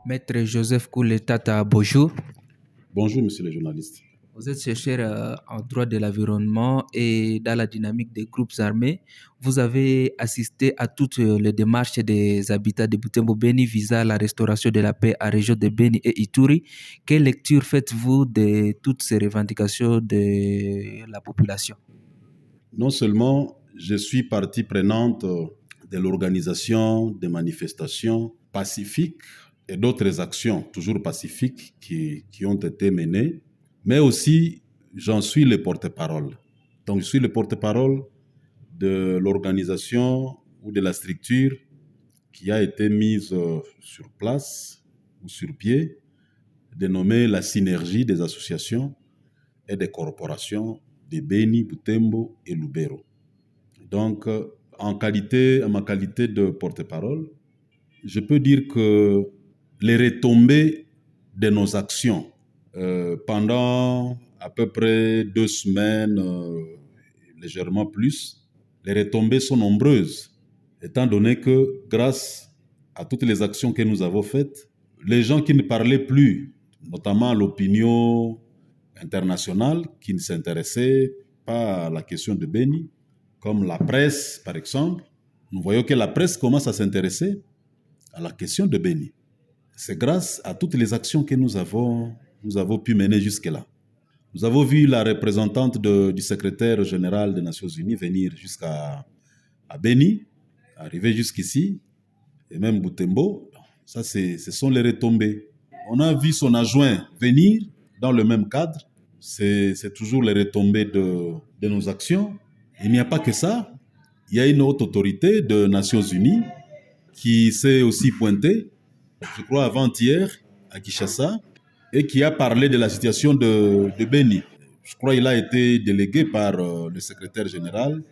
Maître Joseph Kouletata, bonjour. Bonjour, monsieur le journaliste. Vous êtes chercheur en droit de l'environnement et dans la dynamique des groupes armés. Vous avez assisté à toutes les démarches des habitants de Butembo Beni visant la restauration de la paix à région de Beni et Ituri. Quelle lecture faites-vous de toutes ces revendications de la population? Non seulement je suis partie prenante de l'organisation des manifestations pacifiques et d'autres actions toujours pacifiques qui ont été menées, mais aussi j'en suis le porte-parole. Donc je suis le porte-parole de l'organisation ou de la structure qui a été mise sur place ou sur pied, dénommée la synergie des associations et des corporations de Beni, Butembo et Lubero. Donc, en ma qualité de porte-parole, je peux dire que les retombées de nos actions pendant à peu près 2 semaines, légèrement plus, les retombées sont nombreuses, étant donné que grâce à toutes les actions que nous avons faites, les gens qui ne parlaient plus, notamment l'opinion internationale, qui ne s'intéressait pas à la question de Beni, comme la presse par exemple, nous voyons que la presse commence à s'intéresser à la question de Beni. C'est grâce à toutes les actions que nous avons pu mener jusque-là. Nous avons vu la représentante du secrétaire général des Nations Unies venir jusqu'à Beni, arriver jusqu'ici, et même Butembo. Ça, ce sont les retombées. On a vu son adjoint venir dans le même cadre. C'est toujours les retombées de nos actions. Il n'y a pas que ça. Il y a une autre autorité des Nations Unies qui s'est aussi pointée, je crois avant-hier, à Kinshasa, et qui a parlé de la situation de Beni. Je crois qu'il a été délégué par le secrétaire général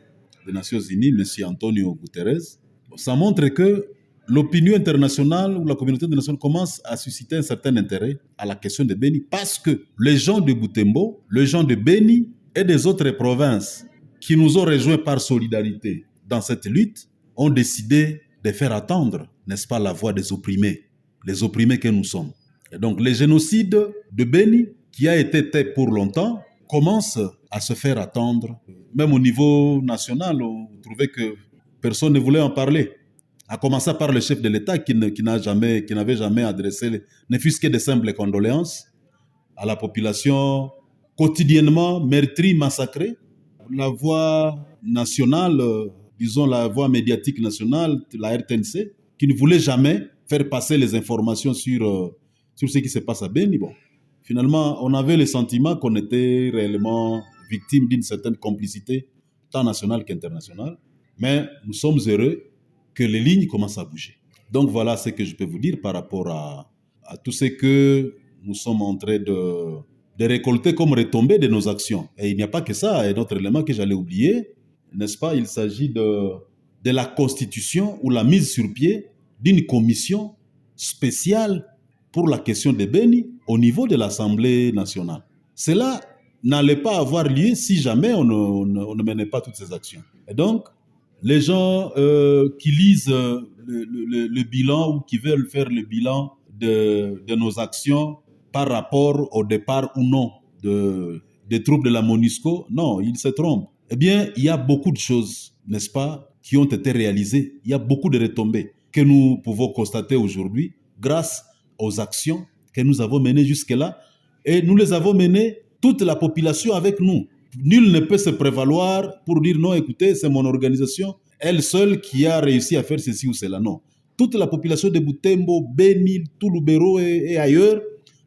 des Nations Unies, M. Antonio Guterres. Ça montre que l'opinion internationale ou la communauté internationale commence à susciter un certain intérêt à la question de Beni parce que les gens de Butembo, les gens de Beni et des autres provinces qui nous ont rejoints par solidarité dans cette lutte ont décidé de faire attendre, n'est-ce pas, la voix des opprimés, les opprimés que nous sommes. Et donc, le génocide de Beni, qui a été tait pour longtemps, commence à se faire attendre. Même au niveau national, on trouvait que personne ne voulait en parler. À commencer par le chef de l'État qui n'avait jamais adressé, ne fût-ce que de simples condoléances à la population quotidiennement meurtrie, massacrée. La voix nationale, disons la voix médiatique nationale, la RTNC, qui ne voulait jamais faire passer les informations sur ce qui se passe à Beni. Bon, finalement, on avait le sentiment qu'on était réellement victime d'une certaine complicité, tant nationale qu'internationale. Mais nous sommes heureux que les lignes commencent à bouger. Donc voilà ce que je peux vous dire par rapport à tout ce que nous sommes en train de récolter comme retombées de nos actions. Et il n'y a pas que ça, un autre élément que j'allais oublier, n'est-ce pas? Il s'agit de la constitution ou la mise sur pied d'une commission spéciale pour la question de Beni au niveau de l'Assemblée nationale. Cela n'allait pas avoir lieu si jamais on ne menait pas toutes ces actions. Et donc, les gens qui lisent le bilan ou qui veulent faire le bilan de nos actions par rapport au départ ou non des troupes de la MONUSCO, non, ils se trompent. Eh bien, il y a beaucoup de choses, n'est-ce pas, qui ont été réalisées. Il y a beaucoup de retombées que nous pouvons constater aujourd'hui grâce aux actions que nous avons menées jusque-là. Et nous les avons menées, toute la population avec nous. Nul ne peut se prévaloir pour dire non, écoutez, c'est mon organisation, elle seule qui a réussi à faire ceci ou cela. Non. Toute la population de Butembo, Beni, Lubero et ailleurs,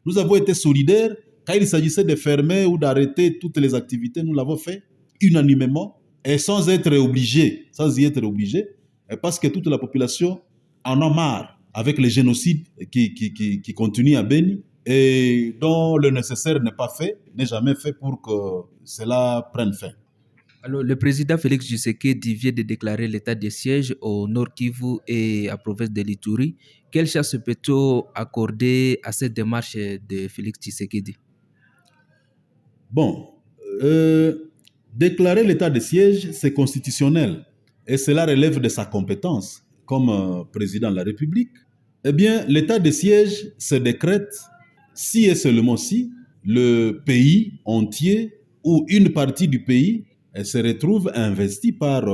nous avons été solidaires. Quand il s'agissait de fermer ou d'arrêter toutes les activités, nous l'avons fait unanimement et sans y être obligés, parce que toute la population en a marre avec le génocide qui continue à Beni et dont le nécessaire n'est jamais fait pour que cela prenne fin. Alors, le président Félix Tshisekedi vient de déclarer l'état de siège au Nord Kivu et à la province de l'Ituri. Quelle chance peut-on accorder à cette démarche de Félix Tshisekedi? Bon, déclarer l'état de siège, c'est constitutionnel et cela relève de sa compétence comme président de la République. Eh bien, l'état de siège se décrète si et seulement si le pays entier ou une partie du pays se retrouve investi par,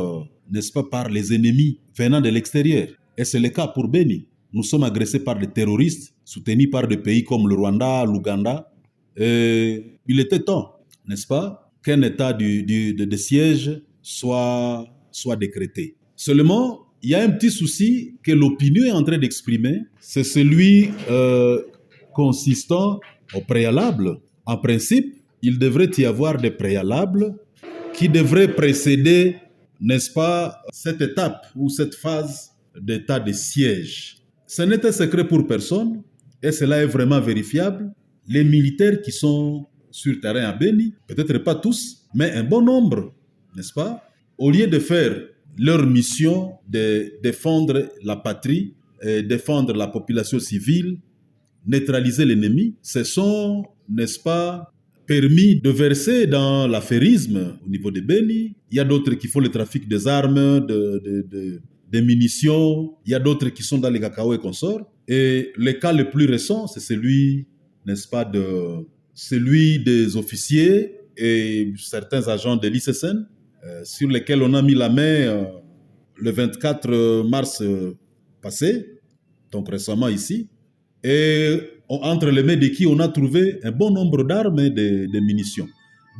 n'est-ce pas, par les ennemis venant de l'extérieur. Et c'est le cas pour Beni. Nous sommes agressés par des terroristes soutenus par des pays comme le Rwanda, l'Ouganda. Et il était temps, n'est-ce pas, qu'un état de siège soit décrété. Seulement, il y a un petit souci que l'opinion est en train d'exprimer, c'est celui consistant au préalable. En principe, il devrait y avoir des préalables qui devraient précéder, n'est-ce pas, cette étape ou cette phase d'état de siège. Ce n'est un secret pour personne et cela est vraiment vérifiable. Les militaires qui sont sur terrain à Beni, peut-être pas tous, mais un bon nombre, n'est-ce pas, au lieu de faire leur mission de défendre la patrie, défendre la population civile, neutraliser l'ennemi, se sont, n'est-ce pas, permis de verser dans l'affairisme au niveau de Beni. Il y a d'autres qui font le trafic des armes, des munitions. Il y a d'autres qui sont dans les cacao et consorts. Et le cas le plus récent, c'est celui, n'est-ce pas, celui des officiers et certains agents de l'ICSN sur lesquels on a mis la main le 24 mars passé, donc récemment ici. Et entre les mains de qui on a trouvé un bon nombre d'armes et de munitions.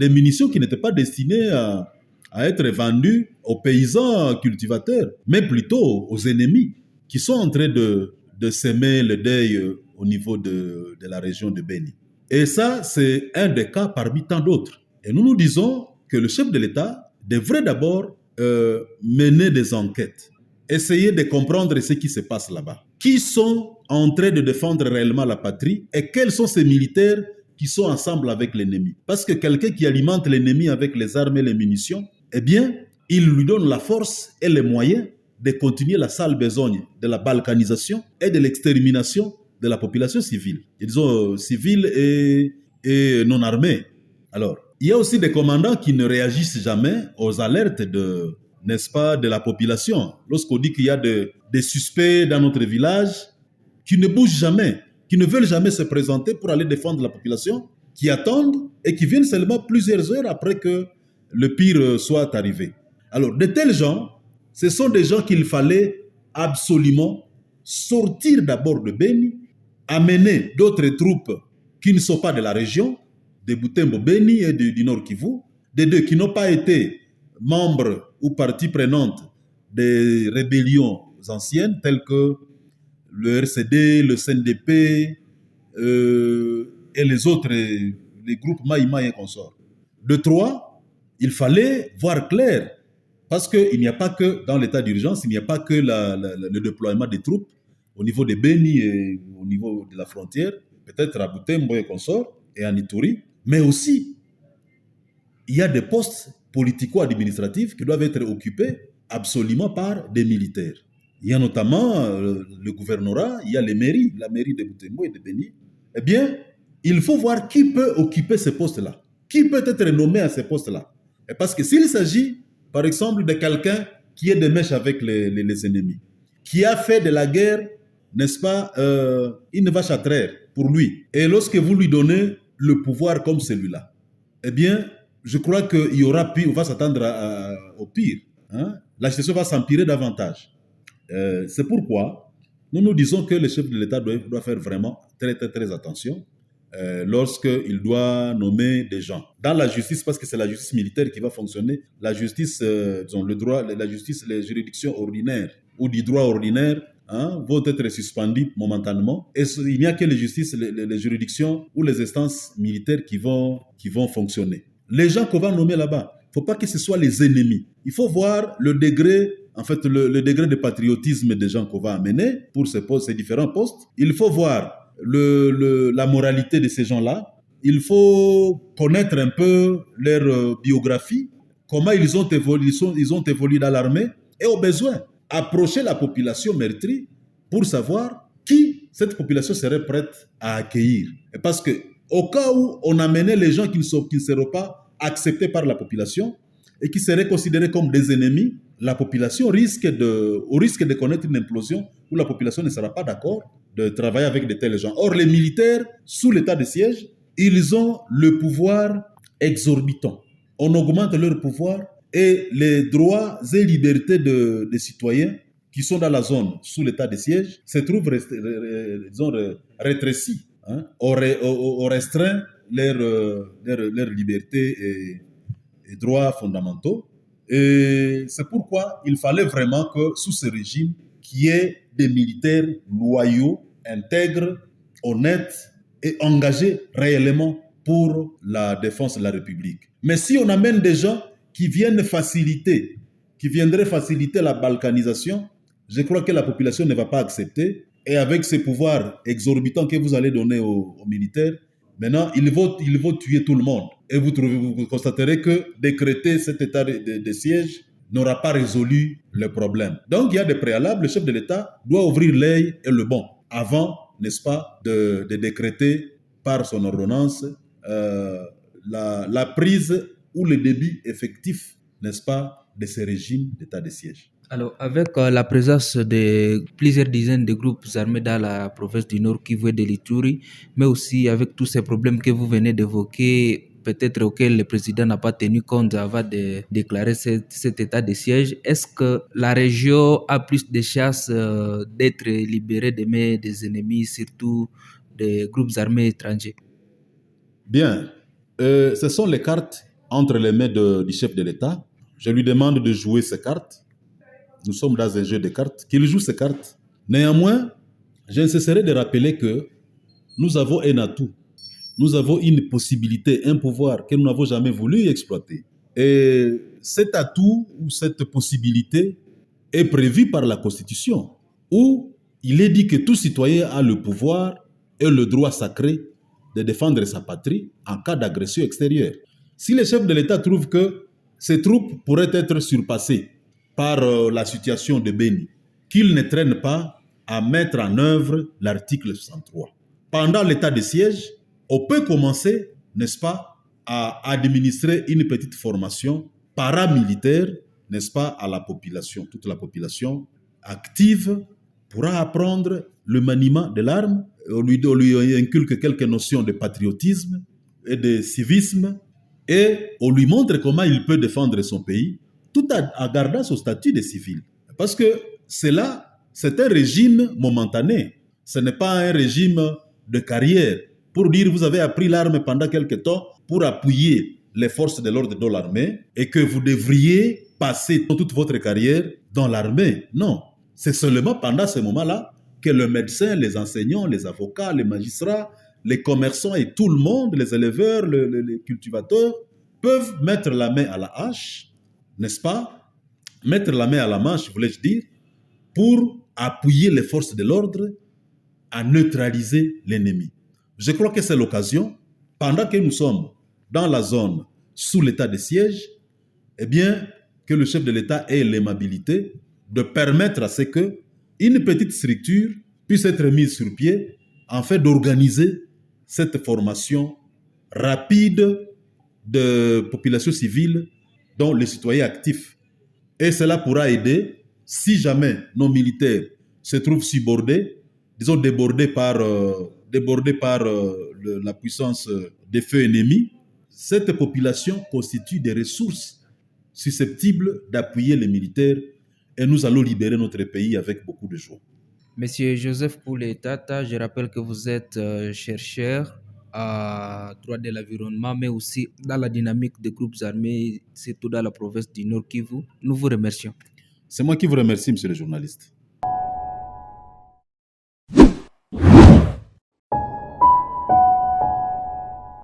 Des munitions qui n'étaient pas destinées à être vendues aux paysans cultivateurs, mais plutôt aux ennemis qui sont en train de semer le deuil au niveau de la région de Beni. Et ça, c'est un des cas parmi tant d'autres. Et nous nous disons que le chef de l'État devrait d'abord mener des enquêtes, essayer de comprendre ce qui se passe là-bas. Qui sont en train de défendre réellement la patrie et quels sont ces militaires qui sont ensemble avec l'ennemi. Parce que quelqu'un qui alimente l'ennemi avec les armes et les munitions, eh bien, il lui donne la force et les moyens de continuer la sale besogne de la balkanisation et de l'extermination de la population civile. Disons civile et non armée. Alors, il y a aussi des commandants qui ne réagissent jamais aux alertes n'est-ce pas, de la population. Lorsqu'on dit qu'il y a des suspects dans notre village qui ne bougent jamais, qui ne veulent jamais se présenter pour aller défendre la population, qui attendent et qui viennent seulement plusieurs heures après que le pire soit arrivé. Alors, de tels gens, ce sont des gens qu'il fallait absolument sortir d'abord de Beni, amener d'autres troupes qui ne sont pas de la région, de Butembo Beni et du Nord Kivu, des deux qui n'ont pas été membres ou parties prenantes des rébellions anciennes telles que le RCD, le CNDP et les autres, les groupes Maïma et consorts. De trois, il fallait voir clair parce qu'il n'y a pas que dans l'état d'urgence, il n'y a pas que le déploiement des troupes au niveau de Beni et au niveau de la frontière, peut-être à Butembo et consorts et en Ituri, mais aussi il y a des postes politico-administratifs qui doivent être occupés absolument par des militaires. Il y a notamment le gouvernorat, il y a les mairies, la mairie de Butembo et de Beni. Eh bien, il faut voir qui peut occuper ces postes-là, qui peut être nommé à ces postes-là. Et parce que s'il s'agit, par exemple, de quelqu'un qui est de mèche avec les ennemis, qui a fait de la guerre, n'est-ce pas, une vache à traire pour lui, et lorsque vous lui donnez le pouvoir comme celui-là, eh bien, je crois qu'il y aura pire, on va s'attendre au pire. Hein? La situation va s'empirer davantage. C'est pourquoi nous nous disons que le chef de l'État doit faire vraiment très, très, très attention lorsqu'il doit nommer des gens. Dans la justice, parce que c'est la justice militaire qui va fonctionner, la justice, disons, le droit, la justice, les juridictions ordinaires ou du droit ordinaire vont être suspendues momentanément. Et il n'y a que les juridictions ou les instances militaires qui vont fonctionner. Les gens qu'on va nommer là-bas, il ne faut pas que ce soit les ennemis. Il faut voir le degré, en fait, le degré de patriotisme des gens qu'on va amener pour ces différents postes. Il faut voir la moralité de ces gens-là. Il faut connaître un peu leur biographie, comment ils ont évolué dans l'armée et au besoin, approcher la population meurtrie pour savoir qui cette population serait prête à accueillir. Et parce que au cas où on amenait les gens qui ne seront pas acceptés par la population et qui seraient considérés comme des ennemis, la population risque de connaître une implosion où la population ne sera pas d'accord de travailler avec de tels gens. Or, les militaires, sous l'état de siège, ils ont le pouvoir exorbitant. On augmente leur pouvoir et les droits et libertés des citoyens qui sont dans la zone sous l'état de siège se trouvent rétrécis. Hein, on restreint leurs libertés et droits fondamentaux. Et c'est pourquoi il fallait vraiment que sous ce régime, qu'il y ait des militaires loyaux, intègres, honnêtes et engagés réellement pour la défense de la République. Mais si on amène des gens qui viendraient faciliter la balkanisation, je crois que la population ne va pas accepter. Et avec ces pouvoirs exorbitants que vous allez donner aux militaires, maintenant, il va tuer tout le monde. Et vous constaterez que décréter cet état de siège n'aura pas résolu le problème. Donc, il y a des préalables. Le chef de l'État doit ouvrir l'œil et le bon avant, n'est-ce pas, de décréter par son ordonnance la prise ou le début effectif, n'est-ce pas, de ce régime d'état de siège. Alors, avec la présence de plusieurs dizaines de groupes armés dans la province du Nord Kivu et de l'Ituri, mais aussi avec tous ces problèmes que vous venez d'évoquer, peut-être auxquels le président n'a pas tenu compte avant de déclarer cet état de siège, est-ce que la région a plus de chances d'être libérée des mains des ennemis, surtout des groupes armés étrangers? Bien, ce sont les cartes entre les mains du chef de l'État. Je lui demande de jouer ces cartes. Nous sommes dans un jeu de cartes, qu'il joue ces cartes. Néanmoins, je ne cesserai de rappeler que nous avons un atout. Nous avons une possibilité, un pouvoir que nous n'avons jamais voulu exploiter. Et cet atout ou cette possibilité est prévue par la Constitution, où il est dit que tout citoyen a le pouvoir et le droit sacré de défendre sa patrie en cas d'agression extérieure. Si le chef de l'État trouve que ces troupes pourraient être surpassées par la situation de Béni, qu'il ne traîne pas à mettre en œuvre l'article 63. Pendant l'état de siège, on peut commencer, n'est-ce pas, à administrer une petite formation paramilitaire, n'est-ce pas, à la population. Toute la population active pourra apprendre le maniement de l'arme. On lui inculque quelques notions de patriotisme et de civisme et on lui montre comment il peut défendre son pays tout en gardant son statut de civil. Parce que c'est un régime momentané. Ce n'est pas un régime de carrière. Pour dire vous avez appris l'arme pendant quelque temps pour appuyer les forces de l'ordre dans l'armée et que vous devriez passer toute votre carrière dans l'armée. Non. C'est seulement pendant ce moment-là que le médecin, les enseignants, les avocats, les magistrats, les commerçants et tout le monde, les éleveurs, les cultivateurs, peuvent mettre la main à la hache, n'est-ce pas? Mettre la main à la manche, voulais-je dire, pour appuyer les forces de l'ordre à neutraliser l'ennemi. Je crois que c'est l'occasion, pendant que nous sommes dans la zone sous l'état de siège, eh bien, que le chef de l'État ait l'aimabilité de permettre à ce que une petite structure puisse être mise sur pied afin d'organiser cette formation rapide de population civile dont les citoyens actifs. Et cela pourra aider si jamais nos militaires se trouvent subordonnés, disons débordés par la puissance des feux ennemis. Cette population constitue des ressources susceptibles d'appuyer les militaires et nous allons libérer notre pays avec beaucoup de joie. Monsieur Joseph Poulet-Tata, je rappelle que vous êtes chercheur à droit de l'environnement, mais aussi dans la dynamique des groupes armés, surtout dans la province du Nord Kivu. Nous vous remercions. C'est moi qui vous remercie, monsieur le journaliste.